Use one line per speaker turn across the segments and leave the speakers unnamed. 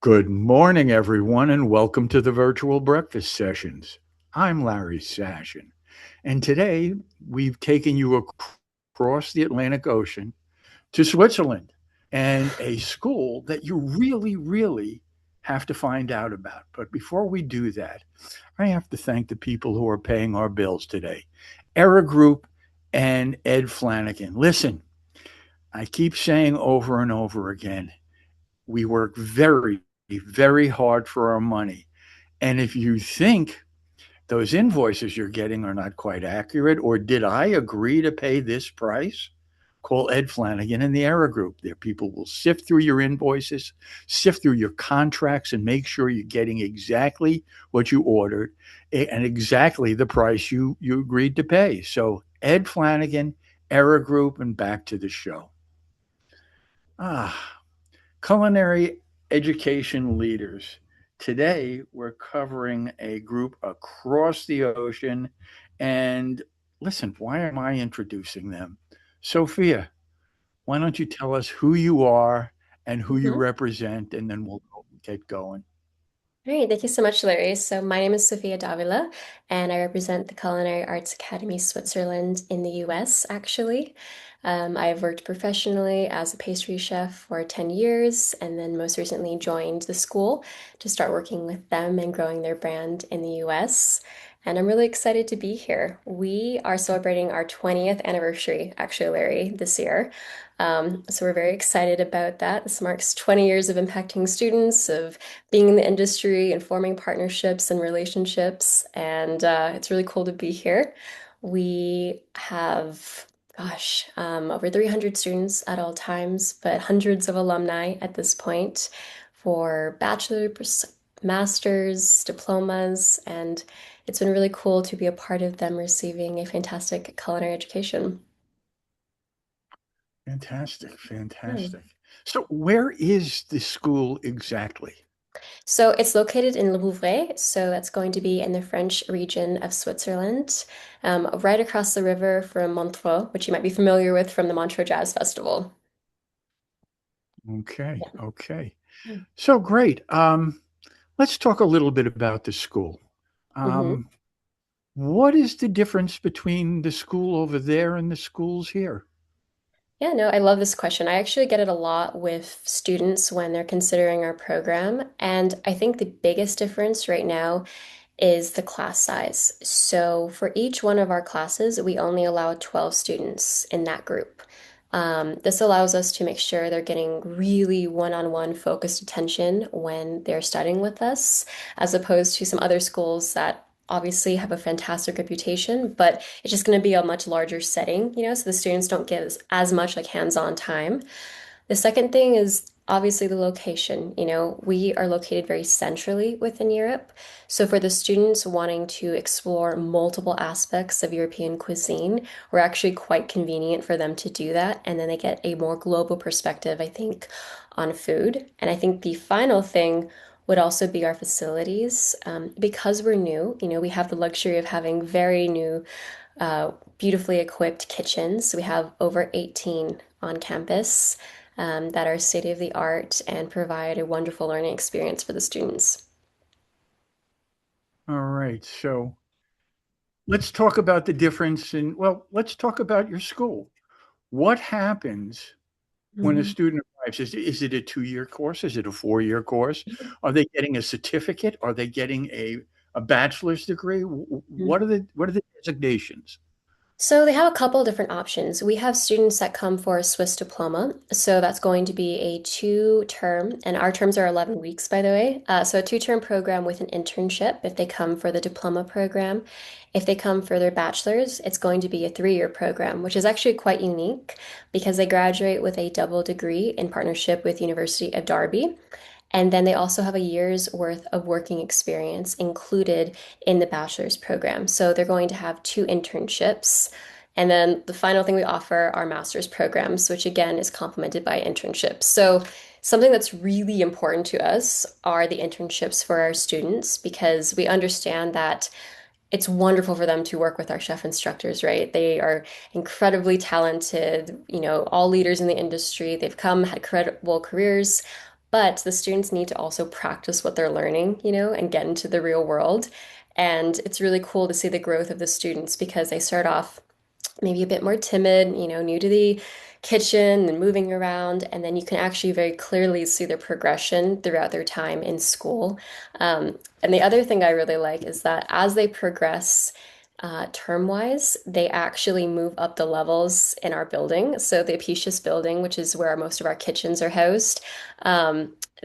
Good morning, everyone, and welcome to the virtual breakfast sessions. I'm Larry Sashin, and today we've taken you across the Atlantic Ocean to Switzerland and a school that you really have to find out about. But before we do that, I have to thank the people who are paying our bills today, Era Group and Ed Flanagan. Listen, I keep saying over and over again, we work very hard for our money. And if you think those invoices you're getting are not quite accurate, or did I agree to pay this price? Call Ed Flanagan and the Era Group. Their people will sift through your invoices, sift through your contracts, and make sure you're getting exactly what you ordered and exactly the price you agreed to pay. So, Ed Flanagan, Era Group, and back to the show. Ah, Culinary education leaders. Today, we're covering a group across the ocean. And listen, why am I introducing them? Sophia, why don't you tell us who you are and who you
Mhm.
represent, and then we'll get going.
All right, thank you so much, Larry. So my name is Sophia Davila, and I represent the Culinary Arts Academy Switzerland in the US, actually. I've worked professionally as a pastry chef for 10 years, and then most recently joined the school to start working with them and growing their brand in the US. And I'm really excited to be here. We are celebrating our 20th anniversary, actually, Larry, this year. So we're very excited about that. This marks 20 years of impacting students, of being in the industry and forming partnerships and relationships. And it's really cool to be here. We have, over 300 students at all times, but hundreds of alumni at this point for bachelor's, master's, diplomas, and it's been really cool to be a part of them receiving a fantastic culinary education.
Fantastic,
Yeah.
fantastic. So, where is the school exactly?
So it's located in Le Vouvray, so that's going to be in the French region of Switzerland, right across the river from Montreux, which you might be familiar with from the Montreux Jazz Festival.
Okay, okay.
Yeah.
So great. Let's talk a little bit about the school.
hmm
Um, What is the difference between the school over there and the schools here?
Yeah, no, I love this question. I actually get it a lot with students when they're considering our program. And I think the biggest difference right now is the class size. So for each one of our classes, we only allow 12 students in that group. This allows us to make sure they're getting really one-on-one focused attention when they're studying with us, as opposed to some other schools that obviously have a fantastic reputation, but it's just going to be a much larger setting, so the students don't get as much like hands-on time. The second thing is obviously the location. We are located very centrally within Europe. So for the students wanting to explore multiple aspects of European cuisine, we're actually quite convenient for them to do that. And then they get a more global perspective, I think, on food. And I think the final thing would also be our facilities. Because we're new, we have the luxury of having very new, beautifully equipped kitchens. So we have over 18 on campus that are state of the art and provide a wonderful learning experience for the students.
All right. So let's talk about the difference in, well, let's talk about your school. What happens when a
Mhm.
student arrives? Is it a 2 year course? Is it a 4 year course? Are they getting a certificate? Are they getting a bachelor's degree? What are the designations?
So they have a couple of different options. We have students that come for a Swiss diploma. So that's going to be a two-term, and our terms are 11 weeks, by the way. So a two-term program with an internship if they come for the diploma program. If they come for their bachelor's, it's going to be a three-year program, which is actually quite unique because they graduate with a double degree in partnership with University of Derby. And then they also have a year's worth of working experience included in the bachelor's program. So they're going to have two internships. And then the final thing we offer are master's programs, which again is complemented by internships. So something that's really important to us are the internships for our students because we understand that it's wonderful for them to work with our chef instructors, right? They are incredibly talented, all leaders in the industry. They've come, had incredible careers, but the students need to also practice what they're learning, and get into the real world. And it's really cool to see the growth of the students because they start off maybe a bit more timid, new to the kitchen and moving around. And then you can actually very clearly see their progression throughout their time in school. And the other thing I really like is that as they progress, term-wise, they actually move up the levels in our building. So the Apicius building, which is where most of our kitchens are housed,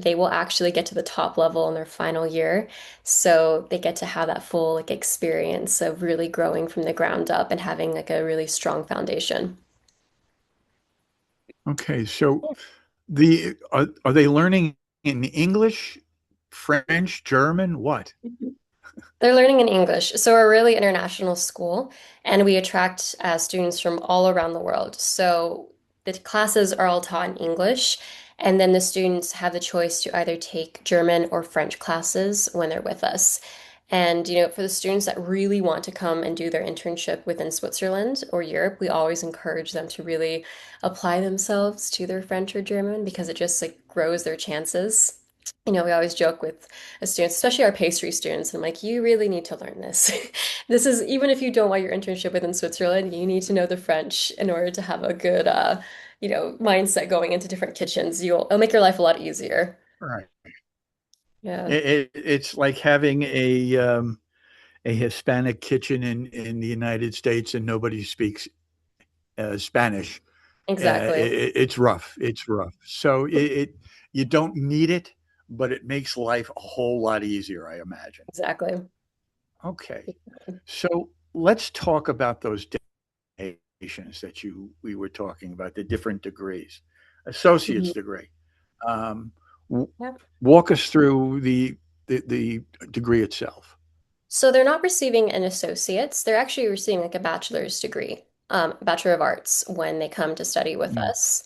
they will actually get to the top level in their final year. So they get to have that full like experience of really growing from the ground up and having like a really strong foundation.
Okay, so are they learning in English, French, German, what?
Yeah. They're learning in English. So we're a really international school, and we attract students from all around the world. So the classes are all taught in English, and then the students have the choice to either take German or French classes when they're with us. And, for the students that really want to come and do their internship within Switzerland or Europe, we always encourage them to really apply themselves to their French or German because it just like grows their chances. We always joke with students, especially our pastry students. I'm like, you really need to learn this. This is, even if you don't want your internship within Switzerland, you need to know the French in order to have a good, mindset going into different kitchens. It'll make your life a lot easier.
Right.
Yeah,
It's like having a Hispanic kitchen in the United States and nobody speaks Spanish.
exactly.
It's rough. It's rough. So you don't need it, but it makes life a whole lot easier, I imagine.
Exactly.
Okay, so let's talk about those designations that you we were talking about, the different degrees. Associate's
Mhm.
degree. Um, w-
Yeah.
Walk us through the degree itself.
So they're not receiving an associate's, they're actually receiving like a bachelor's degree, Bachelor of Arts when they come to study with
Mm.
us.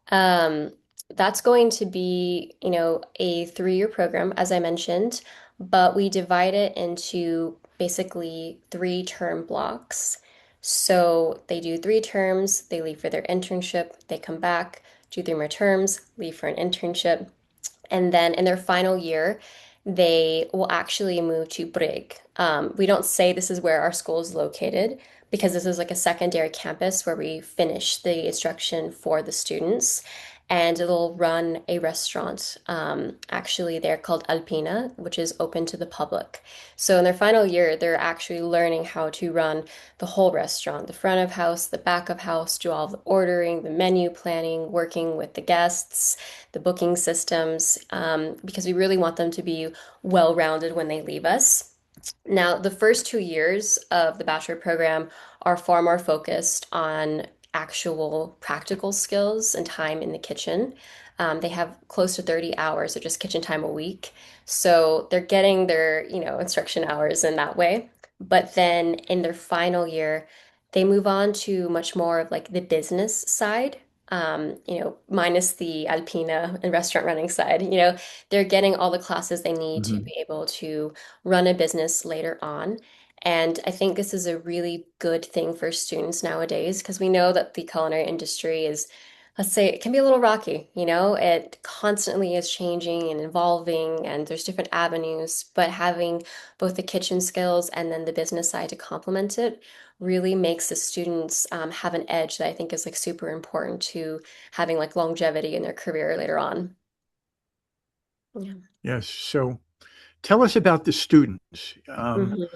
Um, that's going to be, a 3-year program, as I mentioned, but we divide it into basically 3-term blocks. So they do 3 terms, they leave for their internship, they come back, do 3 more terms, leave for an internship, and then in their final year, they will actually move to Brig. We don't say this is where our school is located because this is like a secondary campus where we finish the instruction for the students. And it'll run a restaurant. Actually, they're called Alpina, which is open to the public. So in their final year, they're actually learning how to run the whole restaurant, the front of house, the back of house, do all the ordering, the menu planning, working with the guests, the booking systems, because we really want them to be well-rounded when they leave us. Now, the first 2 years of the bachelor program are far more focused on actual practical skills and time in the kitchen. They have close to 30 hours of just kitchen time a week. So they're getting their, instruction hours in that way. But then in their final year, they move on to much more of like the business side. Minus the Alpina and restaurant running side, they're getting all the classes they need to
Mhm.
be able to run a business later on. And I think this is a really good thing for students nowadays because we know that the culinary industry is, let's say, it can be a little rocky, it constantly is changing and evolving, and there's different avenues, but having both the kitchen skills and then the business side to complement it really makes the students have an edge that I think is like super important to having like longevity in their career later on. Yeah.
Yes. So tell us about the students.
Mhm.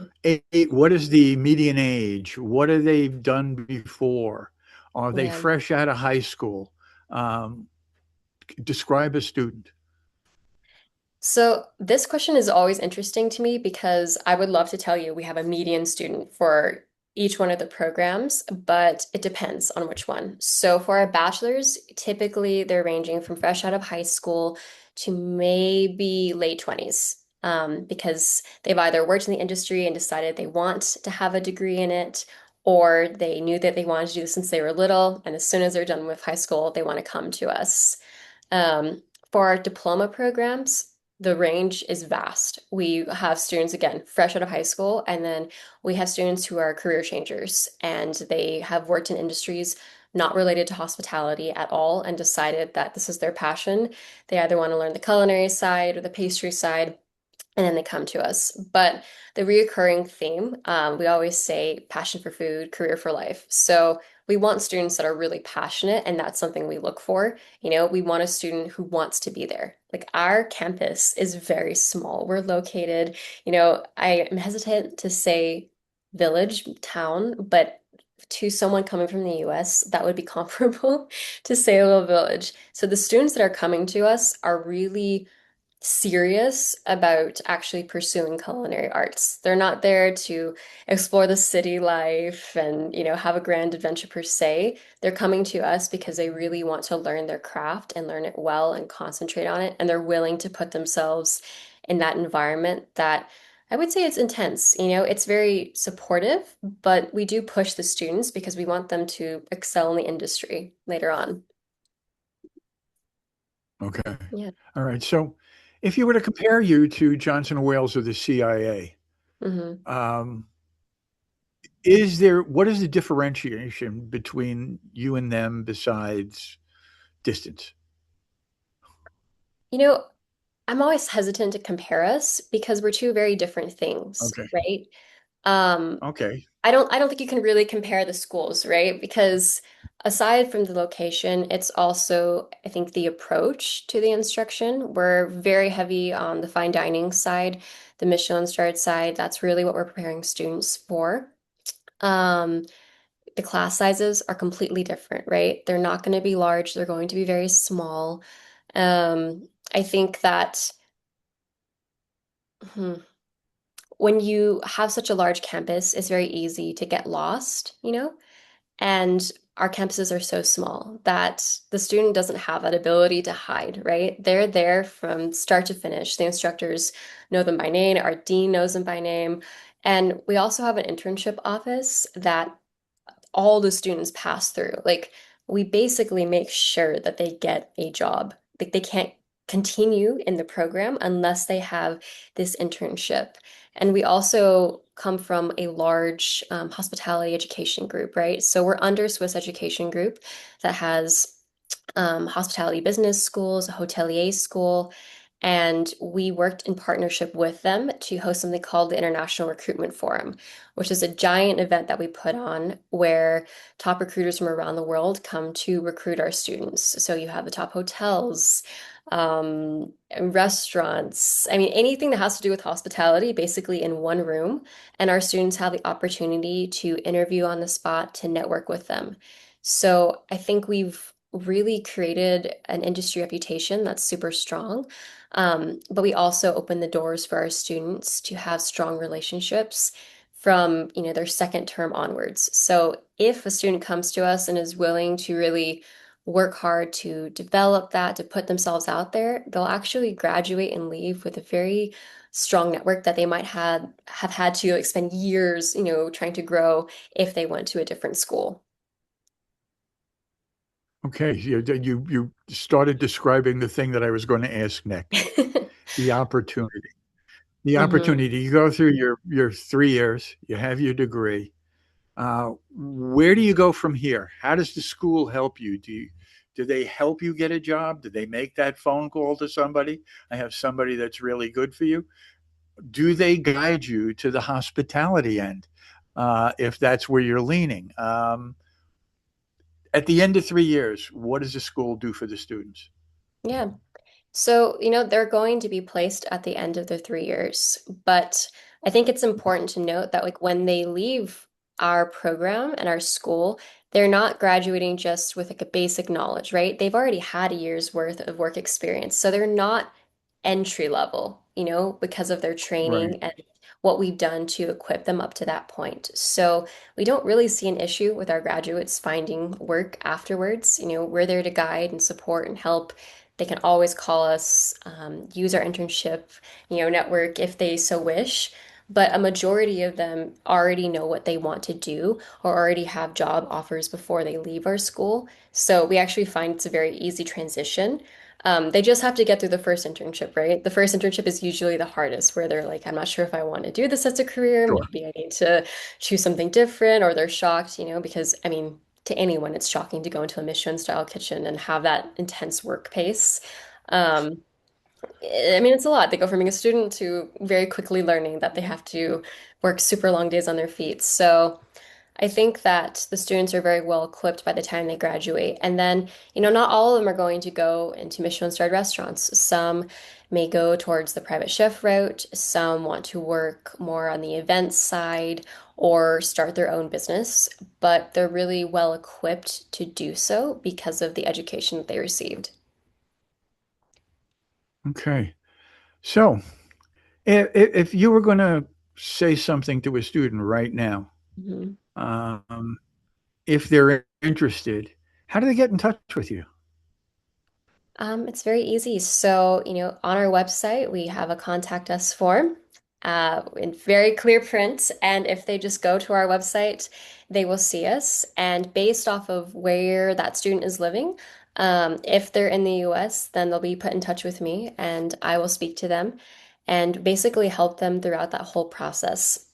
What is the median age? What have they done before? Are they
Yeah.
fresh out of high school? Um, Describe a student.
So this question is always interesting to me because I would love to tell you we have a median student for each one of the programs, but it depends on which one. So for our bachelors, typically they're ranging from fresh out of high school to maybe late 20s, because they've either worked in the industry and decided they want to have a degree in it, or they knew that they wanted to do this since they were little, and as soon as they're done with high school, they want to come to us. For our diploma programs, the range is vast. We have students, again, fresh out of high school, and then we have students who are career changers and they have worked in industries not related to hospitality at all and decided that this is their passion. They either want to learn the culinary side or the pastry side, and then they come to us. But the reoccurring theme, we always say passion for food, career for life. So we want students that are really passionate, and that's something we look for. We want a student who wants to be there. Like our campus is very small. We're located, I am hesitant to say village, town, but to someone coming from the US, that would be comparable to say a little village. So the students that are coming to us are really serious about actually pursuing culinary arts. They're not there to explore the city life and, have a grand adventure per se. They're coming to us because they really want to learn their craft and learn it well and concentrate on it. And they're willing to put themselves in that environment that I would say it's intense. It's very supportive, but we do push the students because we want them to excel in the industry later on.
Okay.
Yeah.
All right. So if you were to compare you to Johnson& Wales or the CIA,
hmm
um, what is the differentiation between you and them besides distance?
You know, I'm always hesitant to compare us because we're two very different things,
Okay.
right? Um,
Okay.
I don't think you can really compare the schools, right? Because aside from the location, it's also, I think, the approach to the instruction. We're very heavy on the fine dining side, the Michelin starred side. That's really what we're preparing students for. Um, the class sizes are completely different, right? They're not going to be large, they're going to be very small. I think that. hmm, when you have such a large campus, it's very easy to get lost. And our campuses are so small that the student doesn't have that ability to hide, right? They're there from start to finish. The instructors know them by name, our dean knows them by name. And we also have an internship office that all the students pass through. Like we basically make sure that they get a job. Like they can't continue in the program unless they have this internship. And we also come from a large hospitality education group, right? So we're under Swiss Education Group that has hospitality business schools, a hotelier school, and we worked in partnership with them to host something called the International Recruitment Forum, which is a giant event that we put on where top recruiters from around the world come to recruit our students. So you have the top hotels, and restaurants. I mean, anything that has to do with hospitality, basically in one room, and our students have the opportunity to interview on the spot, to network with them. So I think we've really created an industry reputation that's super strong. But we also open the doors for our students to have strong relationships from, their second term onwards. So if a student comes to us and is willing to really work hard to develop that, to put themselves out there, they'll actually graduate and leave with a very strong network that they might have had to like spend years, trying to grow if they went to a different school.
Okay. You started describing the thing that I was going to ask next, the opportunity. The
hmm
opportunity. You go through your 3 years, you have your degree. Where do you go from here? How does the school help you? Do they help you get a job? Do they make that phone call to somebody? I have somebody that's really good for you. Do they guide you to the hospitality end, if that's where you're leaning? At the end of 3 years, what does the school do for the students?
Yeah. So, they're going to be placed at the end of their 3 years. But I think it's important to note that, like, when they leave our program and our school, they're not graduating just with like a basic knowledge, right? They've already had a year's worth of work experience. So they're not entry level, because of their
Right.
training and what we've done to equip them up to that point. So we don't really see an issue with our graduates finding work afterwards. We're there to guide and support and help. They can always call us, use our internship, network if they so wish. But a majority of them already know what they want to do or already have job offers before they leave our school. So we actually find it's a very easy transition. They just have to get through the first internship, right? The first internship is usually the hardest, where they're like, I'm not sure if I want to do this as a career.
Sure.
Maybe I need to choose something different, or they're shocked, because I mean, to anyone, it's shocking to go into a Michelin style kitchen and have that intense work pace. Um, I mean, it's a lot. They go from being a student to very quickly learning that they have to work super long days on their feet. So I think that the students are very well equipped by the time they graduate. And then, not all of them are going to go into Michelin-starred restaurants. Some may go towards the private chef route. Some want to work more on the events side or start their own business, but they're really well equipped to do so because of the education that they received.
Okay. So, if you were going to say something to a student right now,
Mhm.
um, if they're interested, how do they get in touch with you?
It's very easy. So, on our website, we have a contact us form in very clear print. And if they just go to our website, they will see us. And based off of where that student is living, if they're in the US, then they'll be put in touch with me and I will speak to them and basically help them throughout that whole process.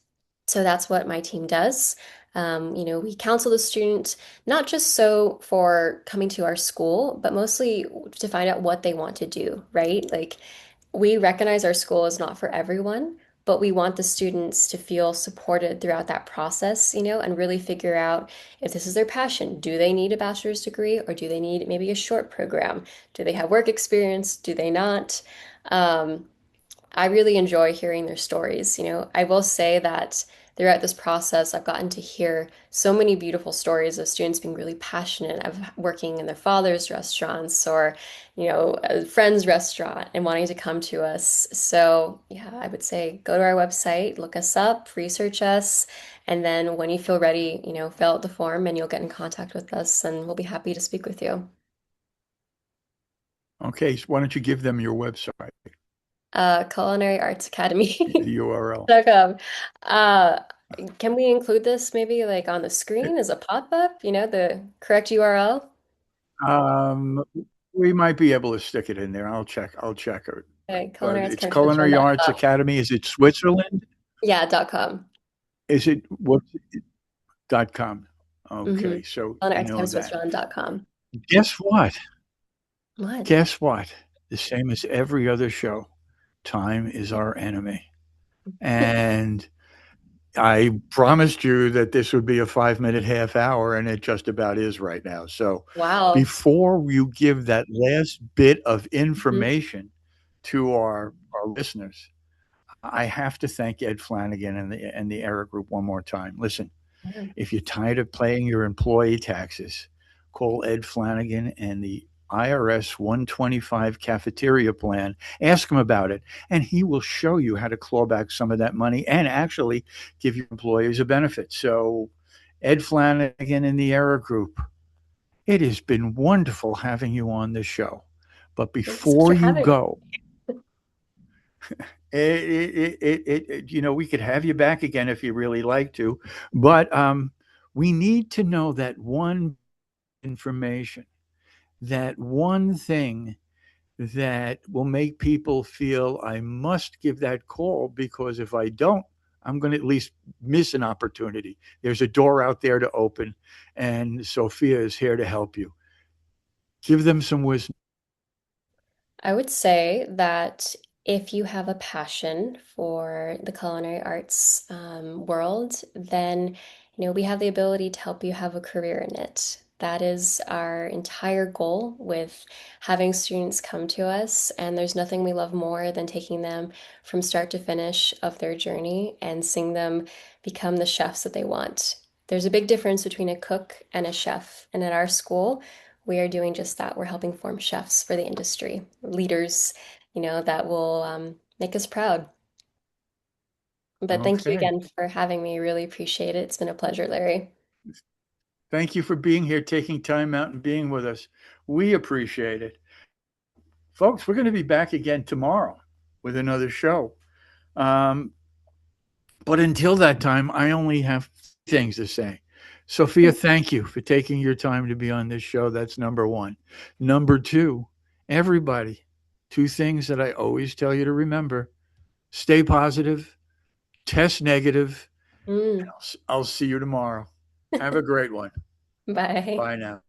So that's what my team does. We counsel the student not just so for coming to our school, but mostly to find out what they want to do, right? Like we recognize our school is not for everyone, but we want the students to feel supported throughout that process, and really figure out if this is their passion. Do they need a bachelor's degree or do they need maybe a short program? Do they have work experience? Do they not? Um, I really enjoy hearing their stories. I will say that throughout this process, I've gotten to hear so many beautiful stories of students being really passionate of working in their father's restaurants or, a friend's restaurant and wanting to come to us. So, yeah, I would say go to our website, look us up, research us, and then when you feel ready, fill out the form and you'll get in contact with us and we'll be happy to speak with you.
Okay, so why don't you give them your website,
Culinary Arts Academy.
the URL?
.com. Uh, can we include this maybe like on the screen as a pop-up, the correct URL?
Um, we might be able to stick it in there. I'll check it.
Okay,
But
Culinary Arts
it's
Academy
Culinary Arts
Switzerland.com.
Academy. Is it Switzerland?
Yeah, .com.
Is it what dot com?
Mm-hmm.
Okay, so
Culinary
you
Arts
know
Academy
that.
Switzerland.com.
Guess what?
What?
Guess what? The same as every other show. Time is our enemy. And I promised you that this would be a 5 minute half hour, and it just about is right now. So
Wow.
before you give that last bit of
Mhm.
information to our listeners, I have to thank Ed Flanagan and the Era Group one more time. Listen,
Yeah.
if you're tired of paying your employee taxes, call Ed Flanagan and the IRS 125 cafeteria plan. Ask him about it, and he will show you how to claw back some of that money and actually give your employees a benefit. So, Ed Flanagan and the Era Group, it has been wonderful having you on this show. But
Thanks so much
before
for
you
having me.
go, we could have you back again if you really like to, but we need to know that one information, that one thing that will make people feel I must give that call because if I don't, I'm going to at least miss an opportunity. There's a door out there to open, and Sophia is here to help you. Give them some wisdom.
I would say that if you have a passion for the culinary arts world, then we have the ability to help you have a career in it. That is our entire goal with having students come to us, and there's nothing we love more than taking them from start to finish of their journey and seeing them become the chefs that they want. There's a big difference between a cook and a chef, and at our school, we are doing just that. We're helping form chefs for the industry, leaders, that will make us proud. But thank you
Okay.
again for having me. Really appreciate it. It's been a pleasure, Larry.
Thank you for being here, taking time out and being with us. We appreciate it. Folks, we're going to be back again tomorrow with another show. Um, but until that time, I only have things to say. Sophia, thank you for taking your time to be on this show. That's number one. Number two, everybody, two things that I always tell you to remember: stay positive, test negative, and
Mm.
I'll see you tomorrow. Have a great one.
Bye.
Bye now.